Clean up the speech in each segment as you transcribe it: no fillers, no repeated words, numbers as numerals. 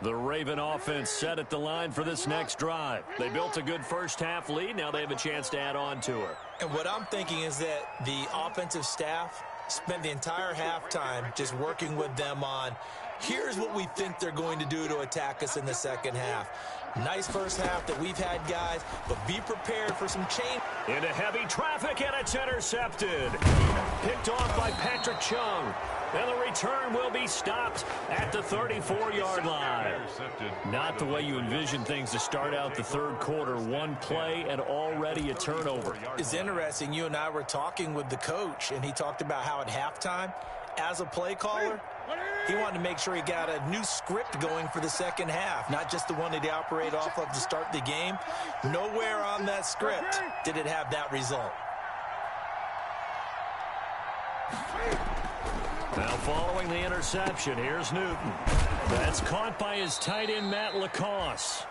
The Raven offense set at the line for this next drive. They built a good first-half lead. Now they have a chance to add on to it. And what I'm thinking is that the offensive staff spent the entire halftime just working with them on, here's what we think they're going to do to attack us in the second half. Nice first half that we've had, guys, but be prepared for some change. Into heavy traffic, and it's intercepted. Picked off by Patrick Chung. And the return will be stopped at the 34-yard line. Not the way you envision things to start out the third quarter. One play and already a turnover. It's interesting. You and I were talking with the coach, and he talked about how at halftime, as a play caller, he wanted to make sure he got a new script going for the second half, not just the one that he operated off of to start the game. Nowhere on that script did it have that result. Now following the interception, here's Newton. That's caught by his tight end, Matt Lacoste.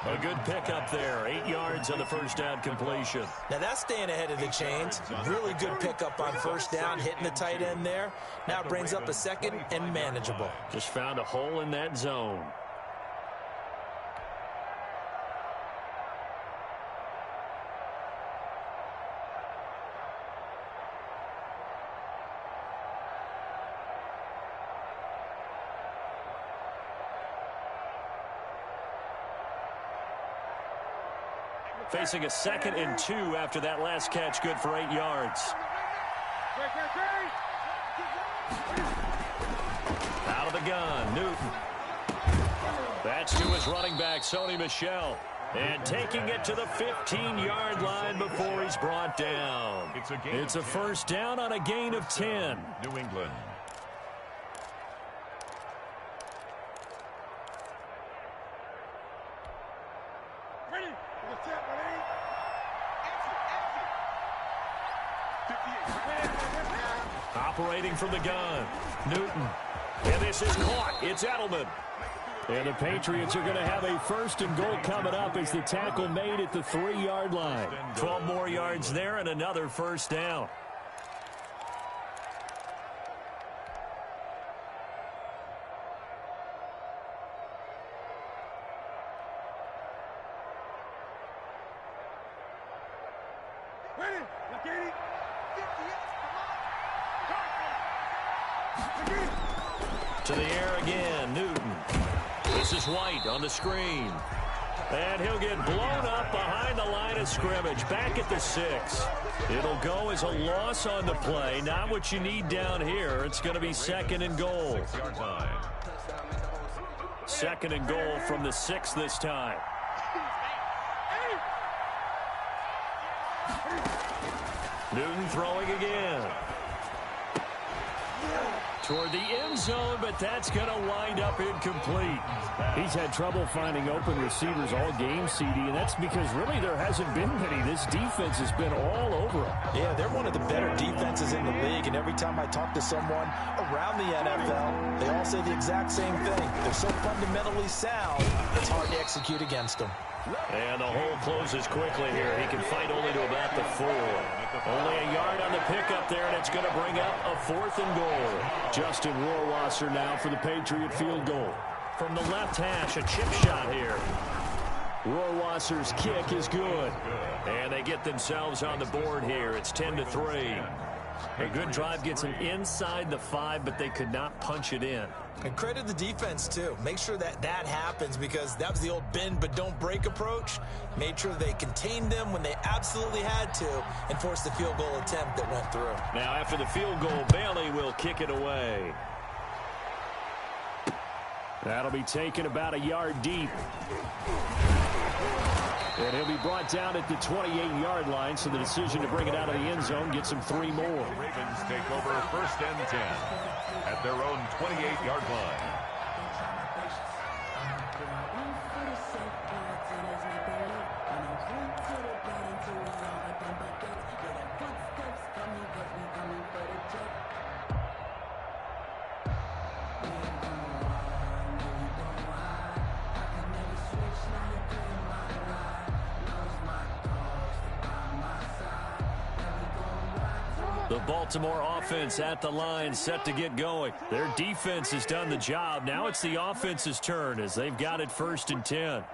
A good pickup there, 8 yards on the first down completion. Now that's staying ahead of the chains. Really good pickup on first down, hitting the tight end there. Now it brings up a second and manageable. Just found a hole in that zone. Facing a 2nd and 2 after that last catch, good for 8 yards. Out of the gun, Newton. That's to his running back, Sony Michel. And taking it to the 15-yard line before he's brought down. It's a first down on a gain of 10. New England. Operating from the gun, Newton. And this is caught. It's Edelman. And the Patriots are going to have a 1st and goal coming up as the tackle made at the 3-yard line. 12 more yards there and another first down. To the air again, Newton. This is White on the screen. And he'll get blown up behind the line of scrimmage, back at the 6. It'll go as a loss on the play. Not what you need down here. It's going to be 2nd and goal. 2nd and goal from the 6 this time. Newton throwing again. Toward the end zone, but that's going to wind up incomplete. He's had trouble finding open receivers all game, CD, and that's because really there hasn't been many. This defense has been all over him. Yeah, they're one of the better defenses in the league, and every time I talk to someone around the NFL, they all say the exact same thing. They're so fundamentally sound, it's hard to execute against them. And the hole closes quickly here. He can fight only to about the 4. Only a yard on the pickup there, and it's going to bring up a 4th and goal. Justin Rohrwasser now for the Patriot field goal. From the left hash, a chip shot here. Rohrwasser's kick is good. And they get themselves on the board here. It's 10-3. A good drive gets them inside the 5, but they could not punch it in. And credit the defense, too. Make sure that happens, because that was the old bend but don't break approach. Made sure they contained them when they absolutely had to and forced the field goal attempt that went through. Now, after the field goal, Bailey will kick it away. That'll be taken about a yard deep. And he'll be brought down at the 28-yard line, so the decision to bring it out of the end zone gets him 3 more. The Ravens take over 1st and 10 at their own 28-yard line. The Baltimore offense at the line, set to get going. Their defense has done the job. Now it's the offense's turn as they've got it 1st and 10.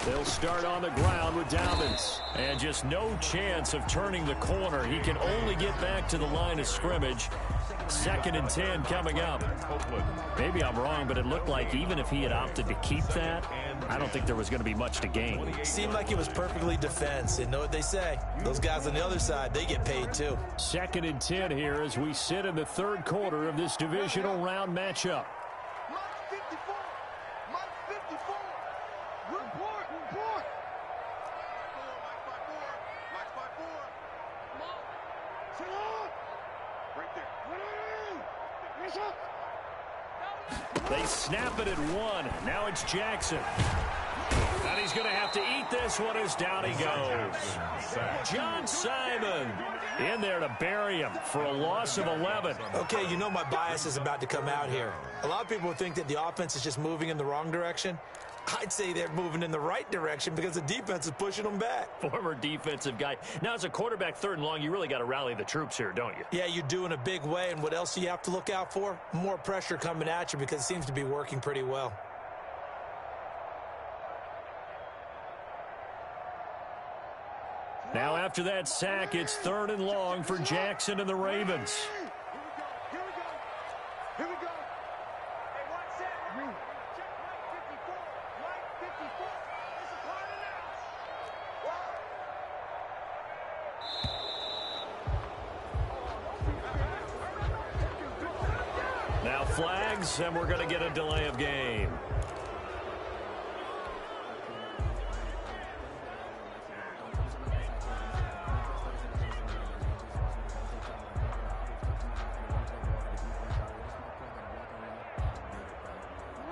They'll start on the ground with Dobbins. And just no chance of turning the corner. He can only get back to the line of scrimmage. 2nd and 10 coming up. Maybe I'm wrong, but it looked like even if he had opted to keep that, I don't think there was going to be much to gain. Seemed like it was perfectly defense. And know what they say? Those guys on the other side, they get paid too. 2nd and 10 here as we sit in the 3rd quarter of this divisional round matchup. They snap it at 1. Now it's Jackson. And he's going to have to eat this one as down he goes. John Simon in there to bury him for a loss of 11. Okay, you know my bias is about to come out here. A lot of people think that the offense is just moving in the wrong direction. I'd say they're moving in the right direction because the defense is pushing them back. Former defensive guy. Now, as a quarterback 3rd and long, you really got to rally the troops here, don't you? Yeah, you do in a big way. And what else do you have to look out for? More pressure coming at you because it seems to be working pretty well. Now, after that sack, it's 3rd and long for Jackson and the Ravens. Now flags, and we're going to get a delay of game.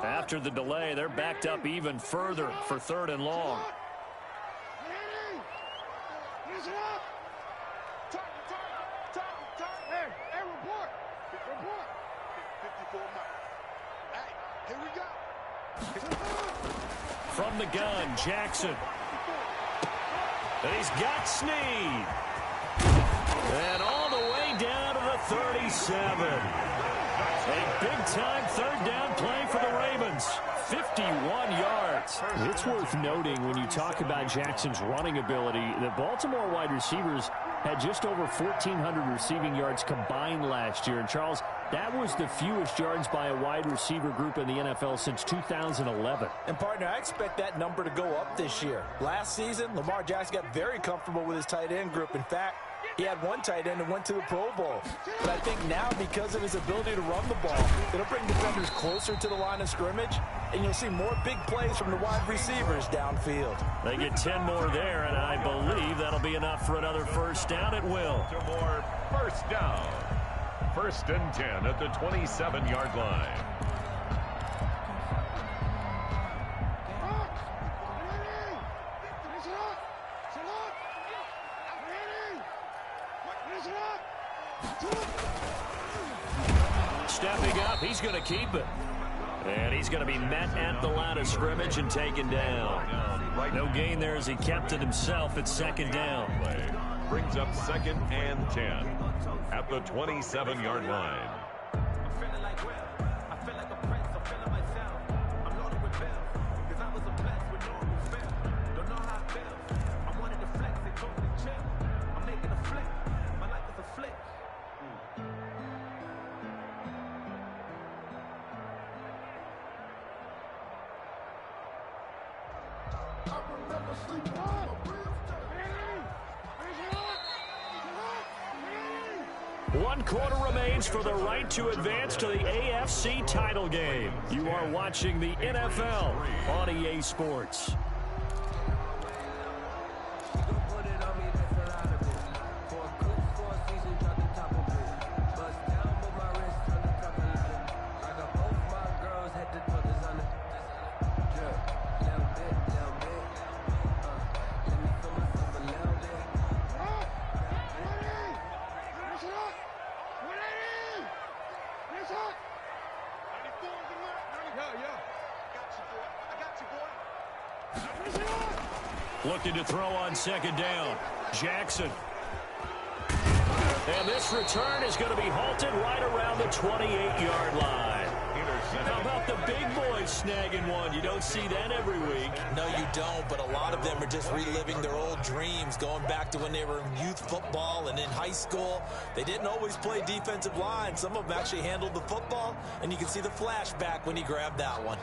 After the delay, they're backed up even further for 3rd and long. From the gun, Jackson. And he's got Snead. And all the way down to the 37. A big-time 3rd down play for the Ravens. 51 yards. It's worth noting when you talk about Jackson's running ability, the Baltimore wide receivers had just over 1,400 receiving yards combined last year. And, Charles, that was the fewest yards by a wide receiver group in the NFL since 2011. And, partner, I expect that number to go up this year. Last season, Lamar Jackson got very comfortable with his tight end group. In fact, he had one tight end that went to the Pro Bowl. But I think now, because of his ability to run the ball, it'll bring defenders closer to the line of scrimmage, and you'll see more big plays from the wide receivers downfield. They get 10 more there, and I believe that'll be enough for another 1st down. It will. 2 more 1st down. 1st and 10 at the 27-yard line. Stepping up, he's going to keep it. And he's going to be met at the line of scrimmage and taken down. No gain there as he kept it himself at 2nd down. Brings up 2nd and 10 at the 27-yard line. One quarter remains for the right to advance to the AFC title game. You are watching the NFL on EA Sports. Looking to throw on second down. Jackson. And this return is going to be halted right around the 28-yard line. How about the big boys snagging one? You don't see that every week. No, you don't, but a lot of them are just reliving their old dreams, going back to when they were in youth football and in high school. They didn't always play defensive line. Some of them actually handled the football, and you can see the flashback when he grabbed that one.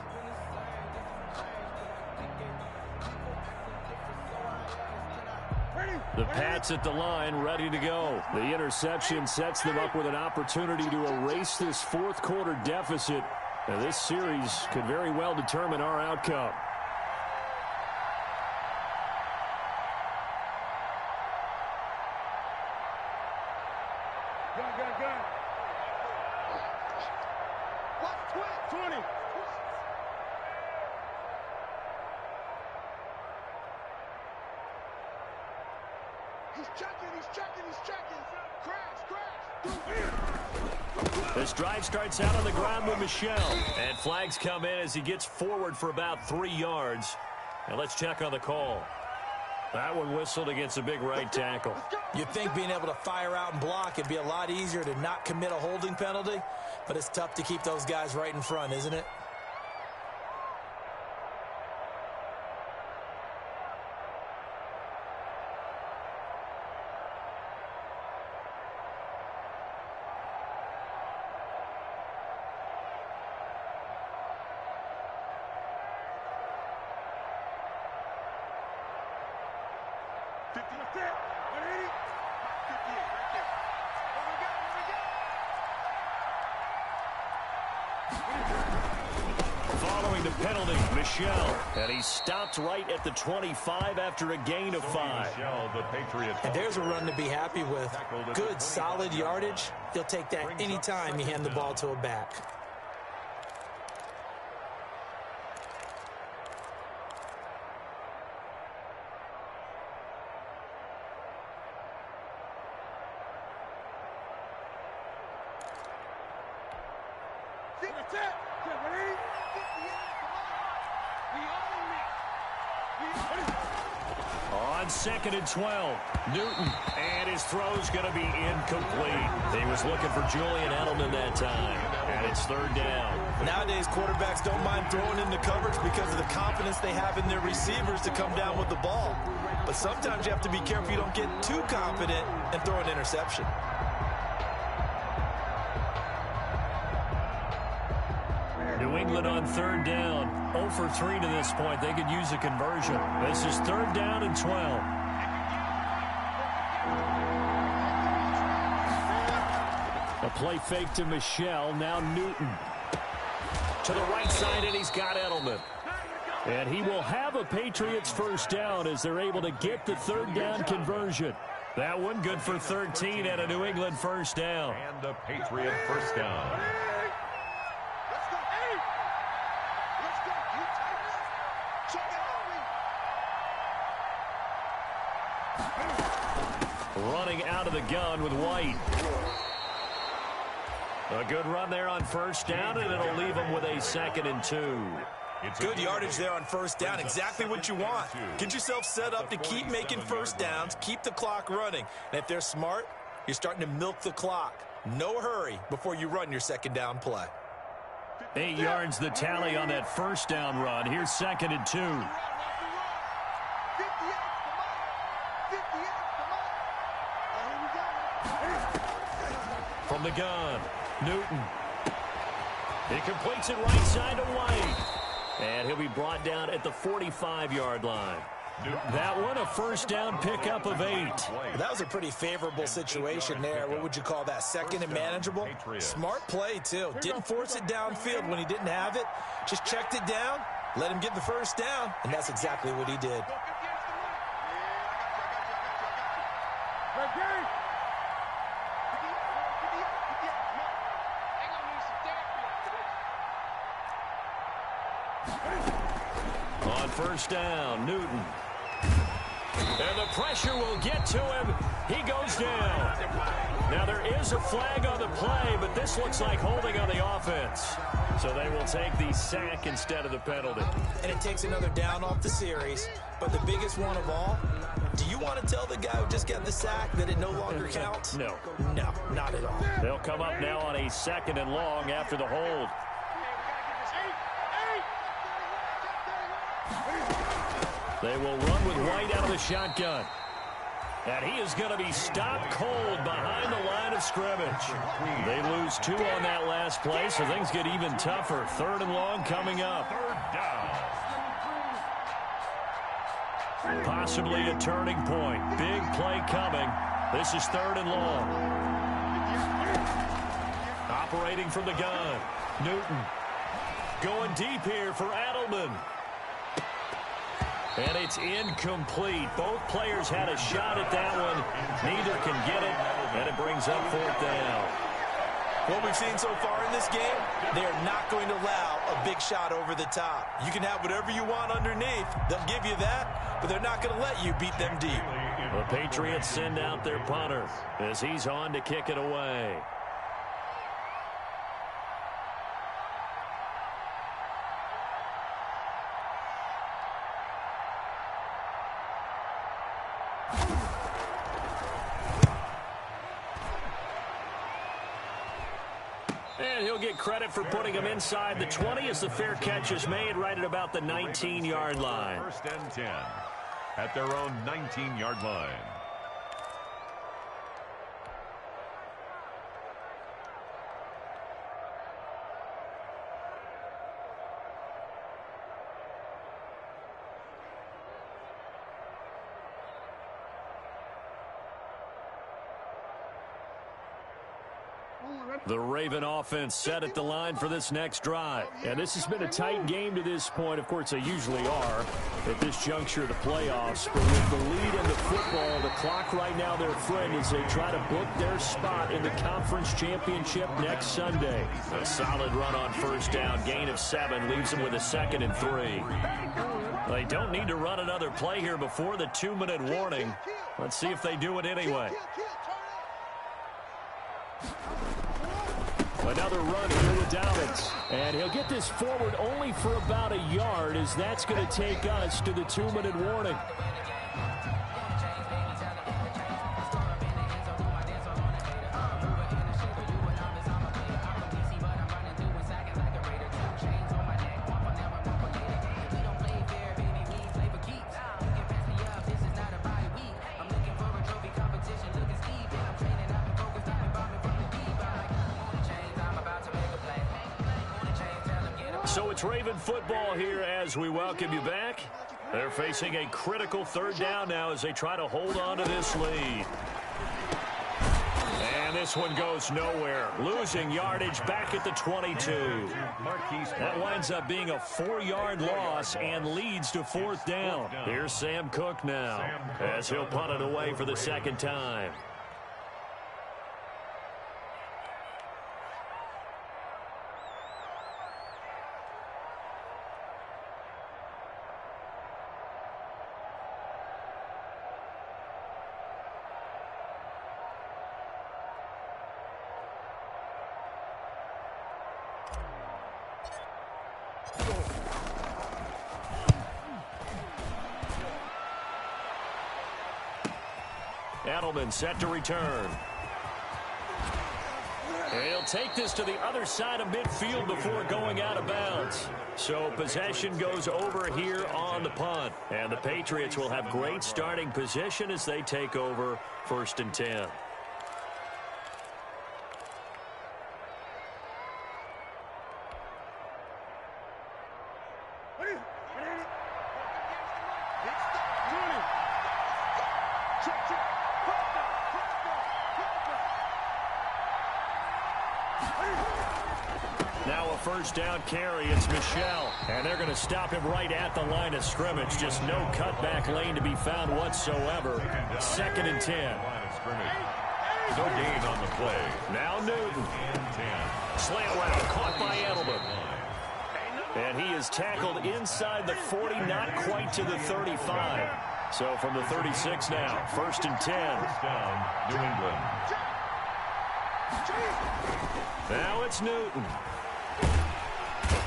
The Pats at the line, ready to go. The interception sets them up with an opportunity to erase this fourth quarter deficit. Now, this series could very well determine our outcome. Watch 20. He's checking. Crash. This drive starts out on the ground with Michel. And flags come in as he gets forward for about 3 yards. And let's check on the call. That one whistled against a big right tackle. You'd think being able to fire out and block it'd be a lot easier to not commit a holding penalty, but it's tough to keep those guys right in front, isn't it? Following the penalty, Michel. And he stopped right at the 25 after a gain of 5. And there's a run to be happy with. Good, solid yardage. He'll take that anytime you hand the ball to a back. On 2nd and 12, Newton, and his throw's going to be incomplete. He was looking for Julian Edelman that time, and it's 3rd down. Nowadays, quarterbacks don't mind throwing into coverage because of the confidence they have in their receivers to come down with the ball. But sometimes you have to be careful you don't get too confident and throw an interception. New England on 3rd down. 0 for 3 to this point. They could use a conversion. This is 3rd down and 12. A play fake to Michel. Now Newton. To the right side, and he's got Edelman. And he will have a Patriots first down as they're able to get the 3rd down conversion. That one good for 13 and a New England first down. And a Patriot first down. Running out of the gun with White. A good run there on first down, and it'll leave them with a 2nd and 2. Good yardage there on first down. Exactly what you want. Get yourself set up to keep making first downs, keep the clock running. And if they're smart, you're starting to milk the clock. No hurry before you run your 2nd down play. 8 yards the tally on that first down run. Here's 2nd and 2. From the gun, Newton. He completes it right side to White. And he'll be brought down at the 45-yard line. That one, a first down pickup of 8. That was a pretty favorable situation there. What would you call that? 2nd and manageable? Smart play, too. Didn't force it downfield when he didn't have it. Just checked it down, let him get the first down, and that's exactly what he did. On first down, Newton. And the pressure will get to him. He goes down. Now, there is a flag on the play, but this looks like holding on the offense. So they will take the sack instead of the penalty. And it takes another down off the series. But the biggest one of all, do you want to tell the guy who just got the sack that it no longer counts? No. No, not at all. They'll come up now on a 2nd and long after the hold. They will run with White out of the shotgun. And he is going to be stopped cold behind the line of scrimmage. They lose 2 on that last play, so things get even tougher. 3rd and long coming up. Possibly a turning point. Big play coming. This is 3rd and long. Operating from the gun. Newton. Going deep here for Adelman. And it's incomplete. Both players had a shot at that one. Neither can get it, and it brings up 4th down. What we've seen so far in this game, they are not going to allow a big shot over the top. You can have whatever you want underneath. They'll give you that, but they're not going to let you beat them deep. The Patriots send out their punter as he's on to kick it away. And he'll get credit for putting him inside the 20 as the fair catch is made right at about the 19-yard line. 1st and 10 at their own 19-yard line. The Raven offense set at the line for this next drive. And this has been a tight game to this point. Of course, they usually are at this juncture of the playoffs. But with the lead in the football, the clock right now, their friend, as they try to book their spot in the conference championship next Sunday. A solid run on 1st down. Gain of 7 leaves them with a 2nd and 3. They don't need to run another play here before the 2-minute warning. Let's see if they do it anyway. Another run here with Dobbins. And he'll get this forward only for about a yard, as that's going to take us to the 2-minute warning. So it's Raven football here as we welcome you back. They're facing a critical 3rd down now as they try to hold on to this lead. And this one goes nowhere. Losing yardage back at the 22. That winds up being a 4-yard loss and leads to 4th down. Here's Sam Cook now as he'll punt it away for the 2nd time. Edelman set to return. He'll take this to the other side of midfield before going out of bounds. So possession goes over here on the punt. And the Patriots will have great starting position as they take over 1st and 10. Now a 1st down carry. It's Michel. And they're going to stop him right at the line of scrimmage. Just no cutback lane to be found whatsoever. 2nd and 10. No gain on the play. Now Newton. Slant route caught by Edelman. And he is tackled inside the 40, not quite to the 35. So from the 36 now, 1st and 10. Down, New England. Now it's Newton.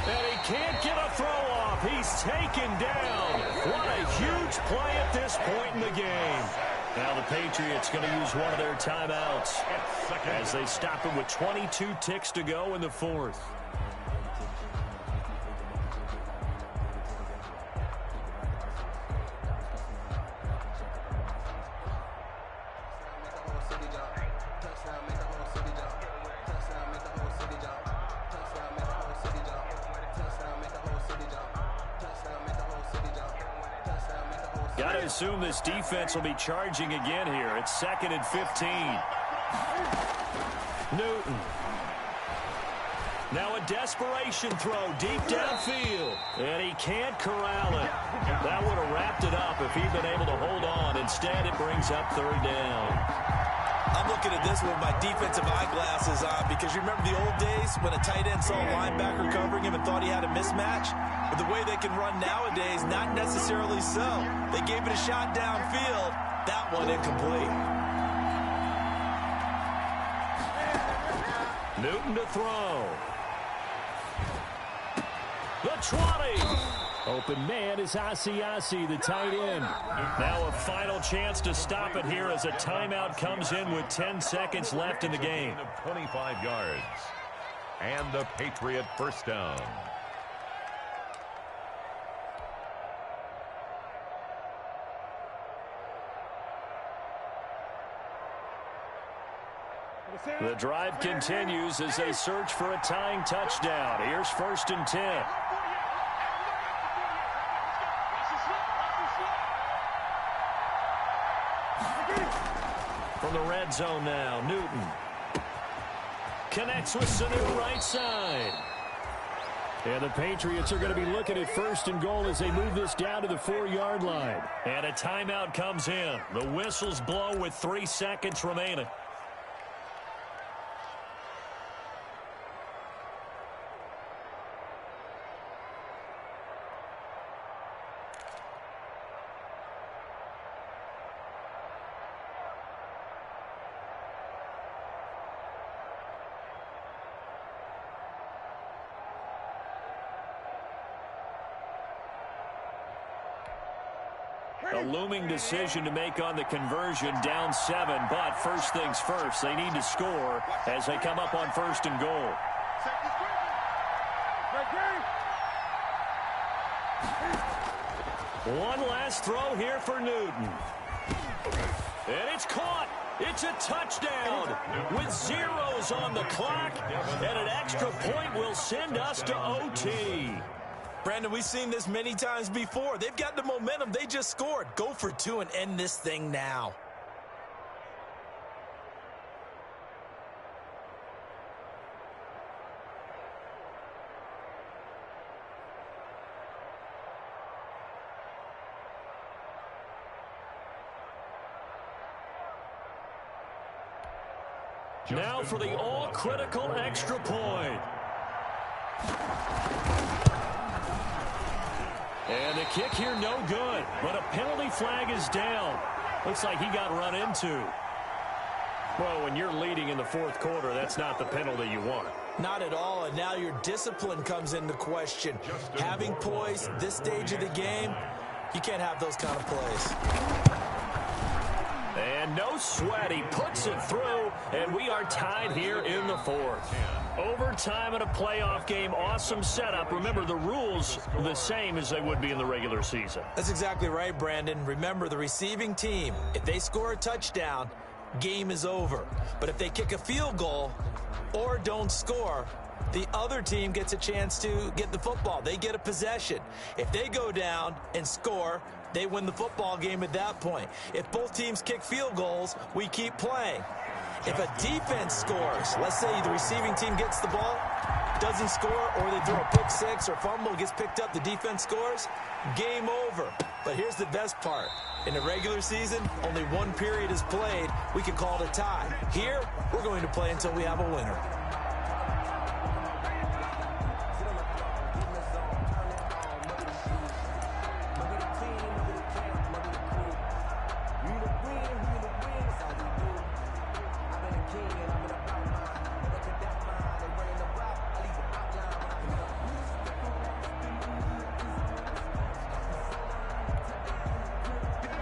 And he can't get a throw off. He's taken down. What a huge play at this point in the game. Now the Patriots going to use one of their timeouts as they stop him with 22 ticks to go in the fourth. Got to assume this defense will be charging again here. It's 2nd and 15. Newton. Now a desperation throw deep downfield. And he can't corral it. That would have wrapped it up if he'd been able to hold on. Instead, it brings up 3rd down. I'm looking at this with my defensive eyeglasses on because you remember the old days when a tight end saw a linebacker covering him and thought he had a mismatch? But the way they can run nowadays, not necessarily so. They gave it a shot downfield. That one incomplete. Newton to throw. The 20. Open man is Asiasi, the tight end. Now a final chance to stop it here as a timeout comes in with 10 seconds left in the game. 25 yards. And the Patriot first down. The drive continues as they search for a tying touchdown. Here's 1st and 10. From the red zone now, Newton. Connects with Sanu right side. And the Patriots are going to be looking at 1st and goal as they move this down to the 4-yard line. And a timeout comes in. The whistles blow with 3 seconds remaining. A looming decision to make on the conversion, down 7, but first things first, they need to score as they come up on 1st and goal. One last throw here for Newton. And it's caught. It's a touchdown with zeros on the clock, and an extra point will send us to OT. Brandon, we've seen this many times before. They've got the momentum. They just scored. Go for 2 and end this thing now. Now for the all-critical extra point. And the kick here no good, but a penalty flag is down. Looks like he got run into. Well, when you're leading in the 4th quarter, that's not the penalty you want. Not at all, and now your discipline comes into question. Having poise this stage of the game, you can't have those kind of plays. And no sweat, he puts it through, and we are tied here in the 4th. Overtime in a playoff game, awesome setup. Remember, the rules are the same as they would be in the regular season. That's exactly right, Brandon. Remember, the receiving team, if they score a touchdown, game is over. But if they kick a field goal or don't score, the other team gets a chance to get the football. They get a possession. If they go down and score, they win the football game at that point. If both teams kick field goals, we keep playing. If a defense scores, let's say the receiving team gets the ball, doesn't score, or they throw a pick 6 or fumble, gets picked up, the defense scores, game over. But here's the best part. In the regular season, only 1 period is played. We can call it a tie. Here, we're going to play until we have a winner.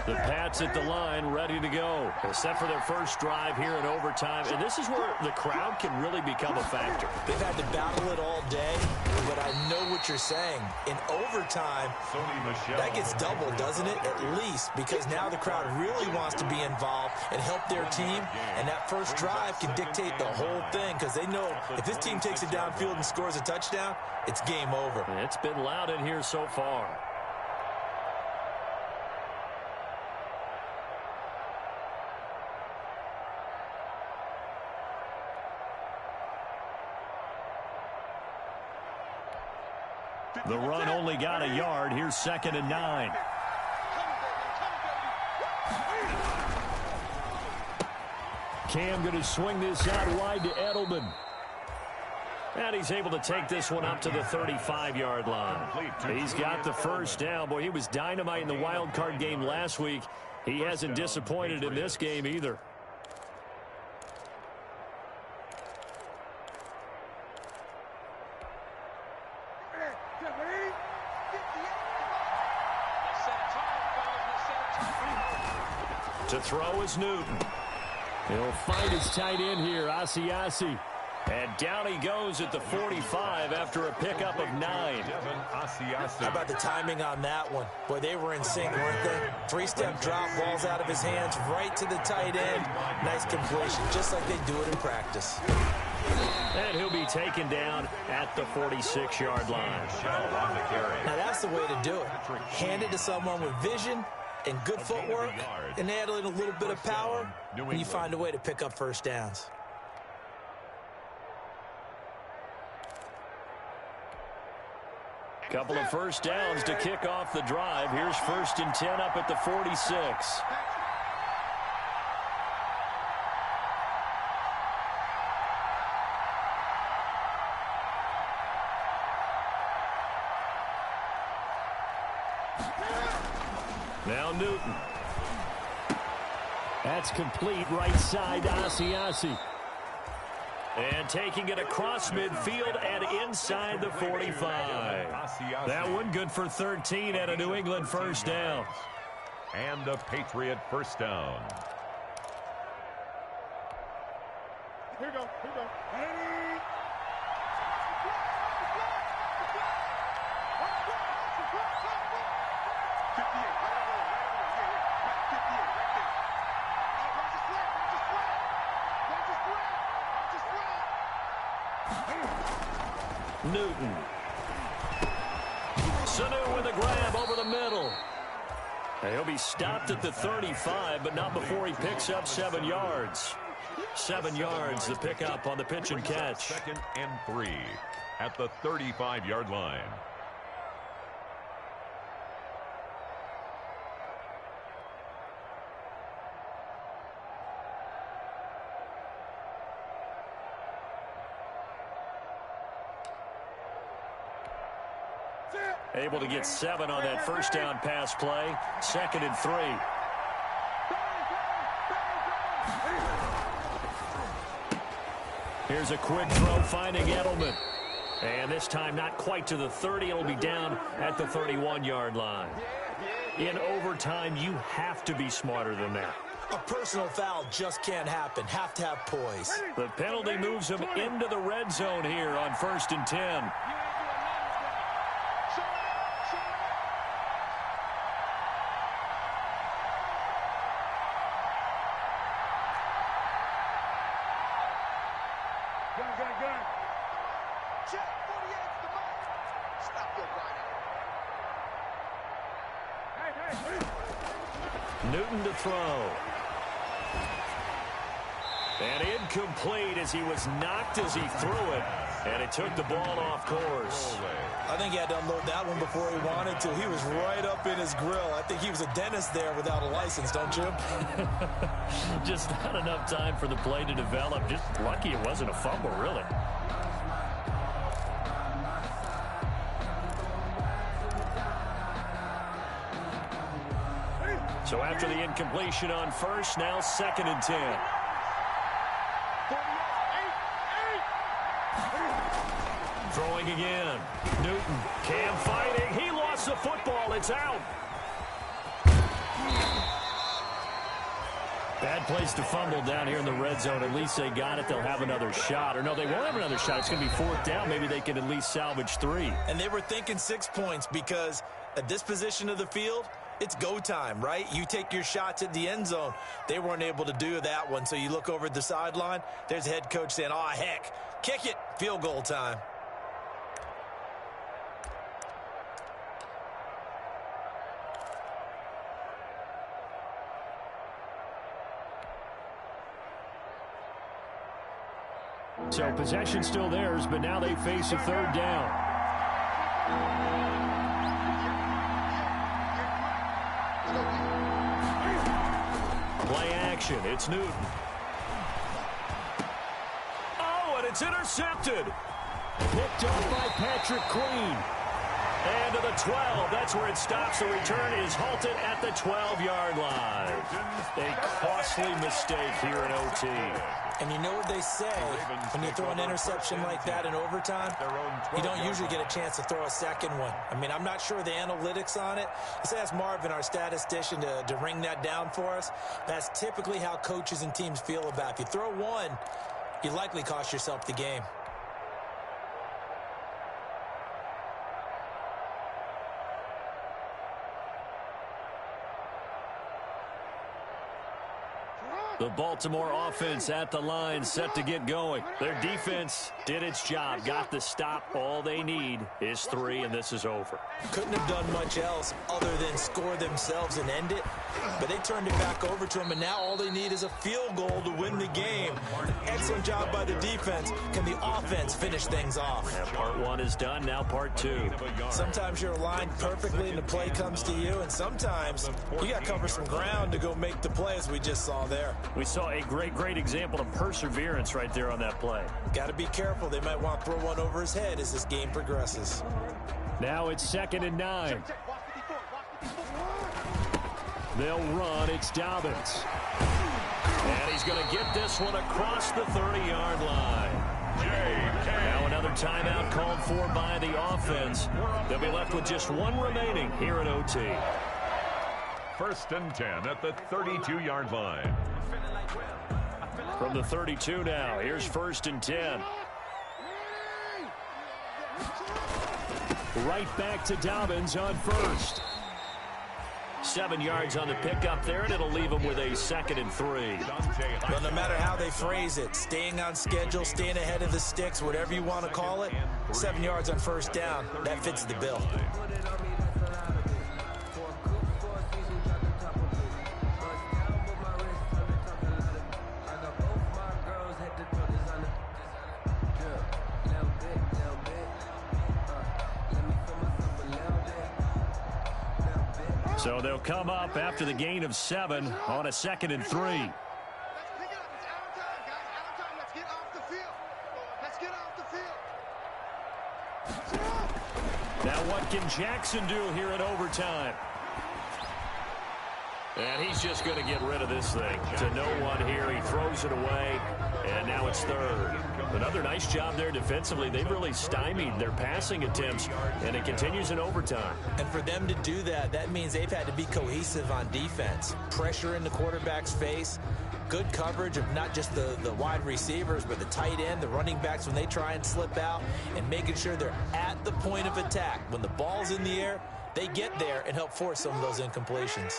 The Pats at the line, ready to go. Set for their first drive here in overtime. And this is where the crowd can really become a factor. They've had to battle it all day, but I know what you're saying. In overtime, that gets doubled, doesn't it? At least, because now the crowd really wants to be involved and help their team. And that first drive can dictate the whole thing, because they know if this team takes it downfield and scores a touchdown, it's game over. It's been loud in here so far. The run only got a yard. Here's 2nd and 9. Cam going to swing this out wide to Edelman. And he's able to take this one up to the 35-yard line. He's got the first down. Boy, he was dynamite in the wild card game last week. He hasn't disappointed in this game either. To throw is Newton. He'll find his tight end here, Asiasi. And down he goes at the 45 after a pickup of 9. How about the timing on that one? Boy, they were in sync, weren't they? 3-step drop, balls out of his hands, right to the tight end. Nice completion, just like they do it in practice. And he'll be taken down at the 46-yard line. Now that's the way to do it. Hand it to someone with vision and good footwork, and add in a little bit of power, and you find a way to pick up first downs. Couple of first downs to kick off the drive. Here's 1st and 10 up at the 46. Now Newton. That's complete right side to Asiasi. And taking it across midfield and inside the 45. That one good for 13 and a New England first down. And a Patriot first down. Here we go. Here we go. Ready? Newton. Sanu with a grab over the middle. And he'll be stopped at the 35, but not before he picks up 7 yards. 7 yards to pick up on the pitch and catch. 2nd and 3 at the 35-yard line. Able to get 7 on that first down pass play. 2nd and 3. Here's a quick throw finding Edelman. And this time not quite to the 30. It'll be down at the 31-yard line. In overtime, you have to be smarter than that. A personal foul just can't happen. Have to have poise. The penalty moves him into the red zone here on 1st and 10. Newton to throw. And incomplete as he was knocked as he threw it. And it took the ball off course. I think he had to unload that one before he wanted to. He was right up in his grill. I think he was a dentist there without a license, don't you? Just not enough time for the play to develop. Just lucky it wasn't a fumble, really. So after the incompletion on first, now 2nd and 10. Throwing again. Newton. Cam fighting. He lost the football. It's out. Bad place to fumble down here in the red zone. At least they got it. They'll have another shot. Or no, they won't have another shot. It's going to be 4th down. Maybe they can at least salvage 3. And they were thinking 6 points because at this position of the field, it's go time, right? You take your shots at the end zone. They weren't able to do that one. So you look over at the sideline. There's the head coach saying, oh, heck, kick it. Field goal time. So possession still theirs, but now they face a 3rd down. Play action. It's Newton. Oh, and it's intercepted. Picked up by Patrick Queen. And to the 12. That's where it stops. The return is halted at the 12-yard line. A costly mistake here in OT. And you know what they say, when you throw an interception like that in overtime, you don't usually get a chance to throw a second one. I mean, I'm not sure the analytics on it. Let's ask Marvin, our statistician, to ring that down for us. That's typically how coaches and teams feel about it. If you throw one, you likely cost yourself the game. The Baltimore offense at the line, set to get going. Their defense did its job, got the stop. All they need is 3, and this is over. Couldn't have done much else other than score themselves and end it. But they turned it back over to them, and now all they need is a field goal to win the game. Excellent job by the defense. Can the offense finish things off? Yeah, part 1 is done, now part 2. Sometimes you're aligned perfectly and the play comes to you, and sometimes you got to cover some ground to go make the play, as we just saw there. We saw a great example of perseverance right there on that play. Got to be careful. They might want to throw one over his head as this game progresses. Now it's 2nd and 9. They'll run. It's Dobbins. And he's going to get this one across the 30-yard line. Now another timeout called for by the offense. They'll be left with just 1 remaining here at OT. 1st and 10 at the 32-yard line. From the 32 now, here's 1st and 10. Right back to Dobbins on 1st. 7 yards on the pickup there, and it'll leave him with a 2nd and 3. Well, no matter how they phrase it, staying on schedule, staying ahead of the sticks, whatever you want to call it, 7 yards on 1st down, that fits the bill. So they'll come up after the gain of 7 on a 2nd and 3. Now what can Jackson do here in overtime? And he's just going to get rid of this thing to no one here. He throws it away, and now it's 3rd. Another nice job there defensively. They've really stymied their passing attempts, and it continues in overtime. And for them to do that, that means they've had to be cohesive on defense. Pressure in the quarterback's face, good coverage of not just the wide receivers, but the tight end, the running backs when they try and slip out, and making sure they're at the point of attack. When the ball's in the air, they get there and help force some of those incompletions.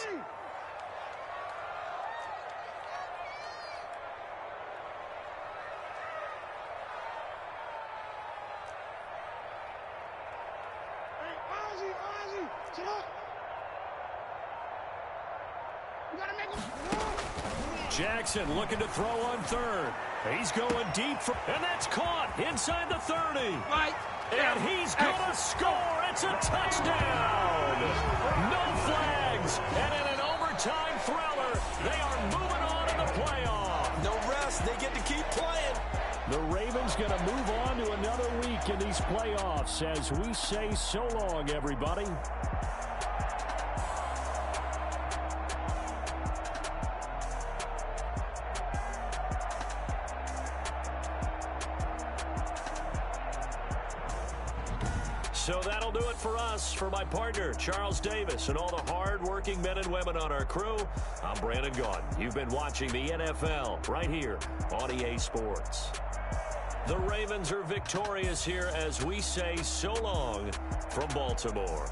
Jackson looking to throw on 3rd. He's going deep, and that's caught inside the 30. Right. And he's going to score. It's a touchdown. No flags. And in an overtime thriller, they are moving on in the playoff. No rest. They get to keep playing. The Ravens going to move on to another week in these playoffs as we say so long, everybody. So that'll do it for us. For my partner, Charles Davis, and all the hard-working men and women on our crew, I'm Brandon Gaudin. You've been watching the NFL right here on EA Sports. The Ravens are victorious here as we say so long from Baltimore.